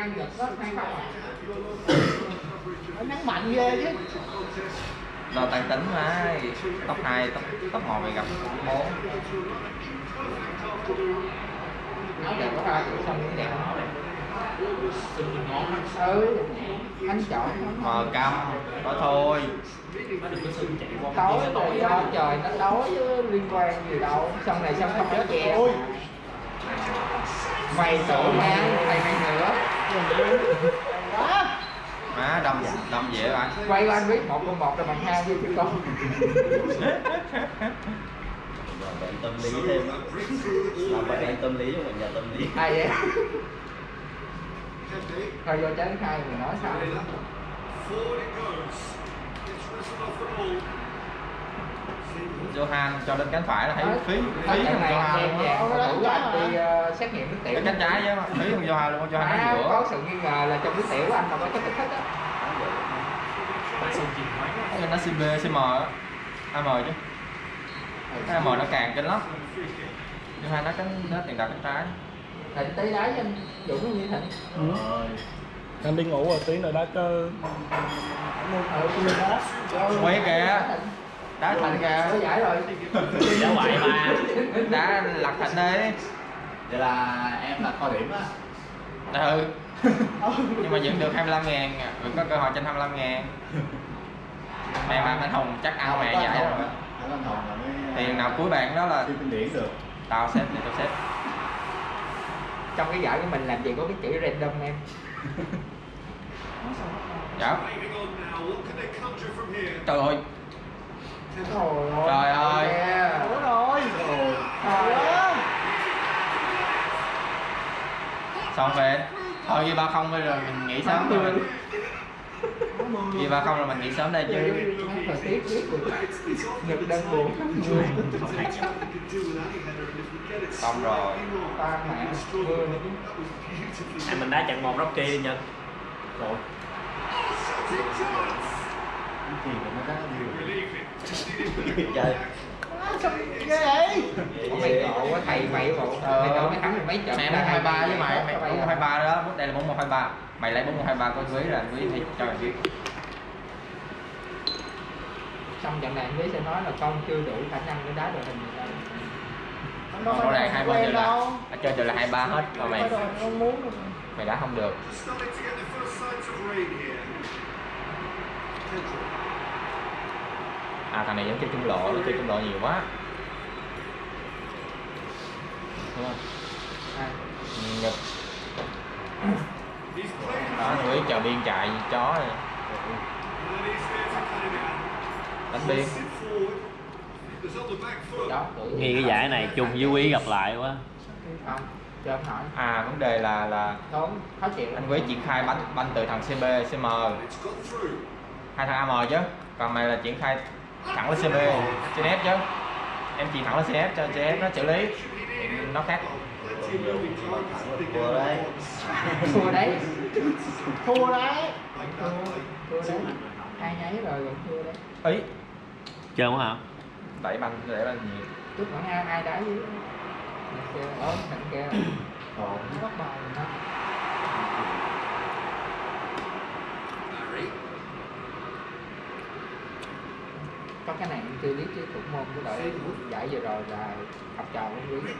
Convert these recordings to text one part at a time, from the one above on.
ăn giật đó hay không à? Nó nắng mạnh ghê chứ. Lo tăng tính mà top 2, top 1 thì gặp 4. Nói đẹp quá ha, xong cũng đẹp nó đẹp. Ừ, anh chọn Mờ câm, có thôi. tối rồi do trời nó tối chứ liên quan gì đâu. Xong này xong không có chè. Mày tội nha, mày nữa. Má đâm dễ bạn. Quay qua anh biết 1 là bằng 2 với chứ con. Bạn tâm lý thêm làm bạn tâm lý nhưng mà nhà tâm lý. Ai vậy? Thôi vô trái 2 mình nói sao? Johan cho lên cánh phải là thấy phí không Johan luôn á. Thủ anh đi xét nghiệm nước tiểu. Cái cánh trái chứ, phí không Johan luôn, Johan nó giữa. Có sự nghi ngờ là trong nước tiểu của anh mà có chất kích thích á. Nó CB, CM á, AM chứ. Cái AM nó càng kinh lắm. Johan nó tiền đạo cánh trái. Thịnh tí đá với anh Dũng nó như Thịnh. Anh đi ngủ rồi tí nữa đá cơ. Quay kìa. Đá Thịnh kìa. Có giải rồi. Đá ngoại mà. Đá lật Thịnh đi. Vậy là em là coi điểm á. Ừ. Nhưng mà vẫn được 25.000, có cơ hội trên 25.000. Mày mà anh Hùng chắc ăn mẹ giải rồi. Anh Hùng là mới Tiền nào cuối bàn đó là kinh điển được. tao xếp để tao xếp. Trong cái giải của mình làm gì có cái chữ random em. Dạ. Trời ơi. Trời ơi. Ủa rồi. Xong về. Thôi ghi 3-0 bây giờ mình nghỉ sớm thôi. Ghi 3-0 là mình nghỉ sớm đây chứ. Thời tiết biết được. Nhật đang buồn. Xong rồi. Ta mẹ mưa nữa. Mình đá trận 1 Rocky đi Nhân. Rồi. Chơi. Ghê vậy? Mày ngộ quá thầy mày bộ. Mày tưởng mày thắng được mấy trận. Mày 1-2-3 với mày 4-1-2-3 đó, đây là 4-1-2-3. Mày lấy 4-1-2-3 coi quý là quý thì cho mày biết. Xong trận này quý sẽ nói là con chưa đủ khả năng để đá đội hình gì đâu. Rõ ràng hai bên đều là chơi đều là 2-3 hết mà mày đã không được. À thằng này vẫn chơi trung lộ, nó chơi trung lộ nhiều quá. Đúng không? Nhật. Đó, Nguyễn chờ biên chạy chó này. Đánh biên. Nghe cái giải này chung với Quý gặp lại quá. Không, cho em hỏi. À vấn đề là Đúng, khó chịu. anh Quý triển khai banh từ thằng CB, CM, hai thằng AM chứ, còn mày là triển khai thẳng lên CB, CF chứ. Em chỉ thẳng lên CF cho CF nó xử lý, nó khác. Thua đấy. Thua đấy. Thua đấy. Thua đấy. Hai nháy rồi vẫn thua đấy. Ý. Chơi không hả? Đẩy banh nhiều. Chút nữa ai đá dưới. Thằng kia. Nó bắt bài rồi đó. Có cái này em chưa biết chứ thủ môn của đội giải vừa rồi là học trò của Quý.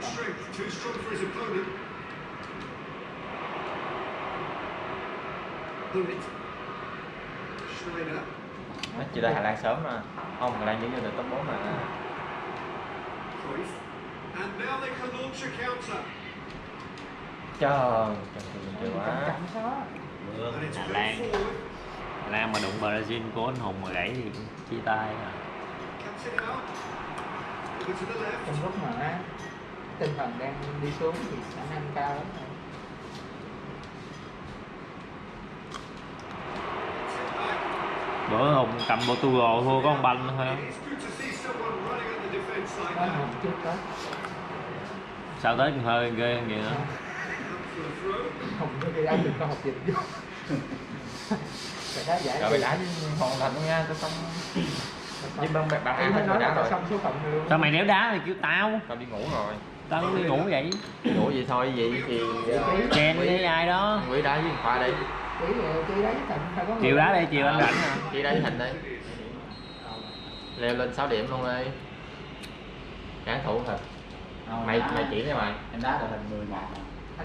Nó chỉ là Hà Lan sớm mà. Không, Hà Lan vẫn chưa được top 4 mà. Trời quá. Hà Lan mà đụng Brazil của anh Hùng mà gãy thì chia tay à. Trong lúc mà tinh thần đang đi xuống thì khả năng cao lắm rồi. Bữa Hùng cầm Portugal thua có 1 banh thôi không? Đó là chưa có. Sao tới hơi ghê vậy nữa. Không có ai được có học dịch vô. Đá giải. Rồi bị đá hoàn thành luôn nha, tôi xong. Nhưng bạn ăn hết rồi đá rồi. Xong số phận luôn. Sao mày nếu đá thì kêu tao. Tao đi ngủ rồi. Tấn đi ngủ vậy. Ngủ vậy thôi vậy thì Chen với ai đó. Quý đá với Khoa đi. Chị đấy Thịnh phải có người Chiều đá đó. đi, chiều anh rảnh à. Chị đá với Thịnh đi. Leo lên 6 điểm luôn đi. Cán thủ thật. Mày chuyển cho mày. Em đá là thành 10 ngàn.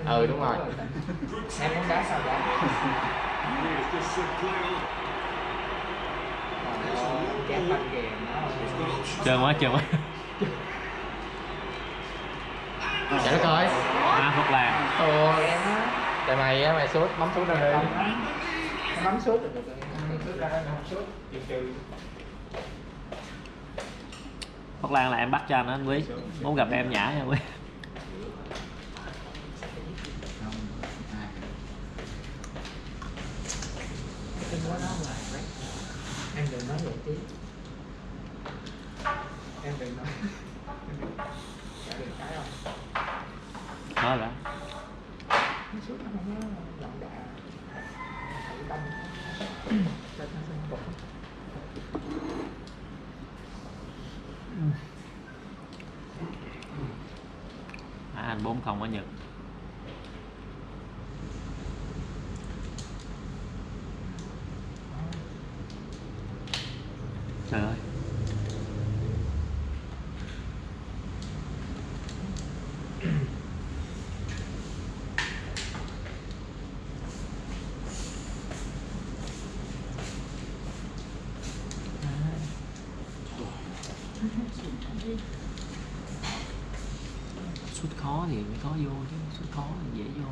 Ừ đúng rồi. Em muốn đá sao đá. Chém banh kìa nó. Trơn quá, trơn quá. Chạy nó coi. Phúc Lan. Thôi. Tại mày á, mày sút, bấm sút ra đi. Em bấm sút được rồi. Sút ra nó không sút. Phúc Lan là em bắt cho anh đó anh Quý. Muốn gặp em nhã nha Quý. Em đừng nói vậy tí. Em đừng nói. Trả được cái không? Nói rồi. Nó sút nó không có lọn đạ. Thử tâm. Cho nó sinh cục. Anh 4-0 ở Nhật. Trời ơi. Sút khó thì mới có vô chứ, sút khó thì dễ vô.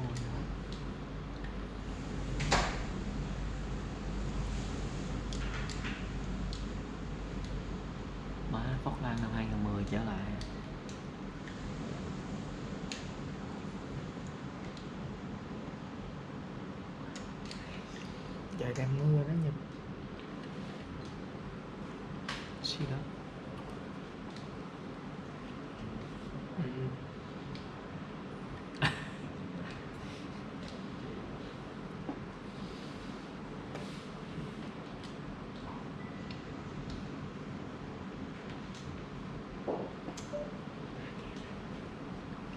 Má Phúc Lan năm 2010 trở lại. Trời đang mưa đó Nhật. Xí đó.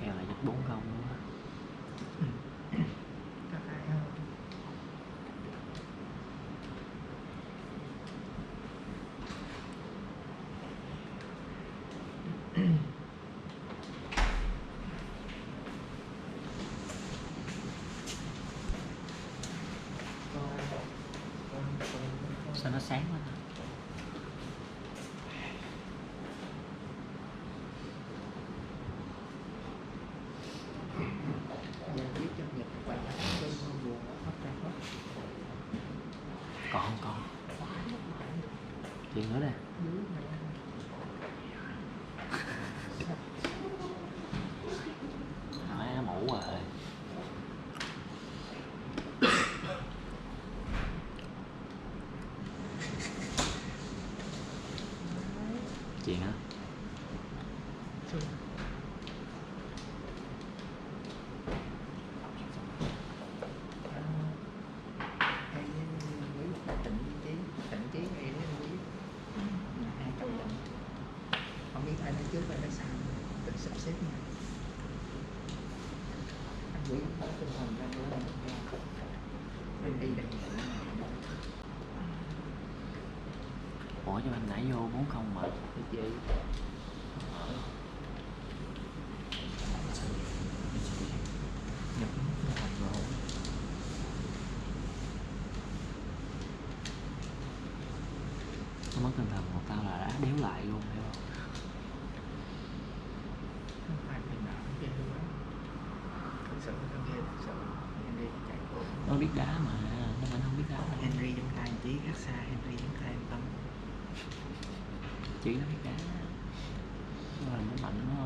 Kèo là giật 4-0 luôn á. Có phải không? Sao nó sáng quá ta? Giờ biết cho Nhật quay lại cái buồn nó ra hết. Còn chuyện nữa đây. Hỏi nó mũ rồi. Chuyện hả? Không biết ai nói trước ai nói sau, tự sắp xếp nha. Anh Quý có tinh thần ra nữa anh đi đây. Ủa cho anh nãy vô 4-0 mà. Cái gì? Nhập nó thành rồi. Nó mất tinh thần của tao là đã đéo lại luôn, hiểu không? Không phải mình nào cũng ghê quá. Thực sự nó ghê thật sự. Henry chạy cổ. Nó biết đá mà, nó vẫn không biết đá. Henry trong tay chí rất xa, Henry trong tay em tâm. Chỉ nó biết đá. Nó là nó mạnh nó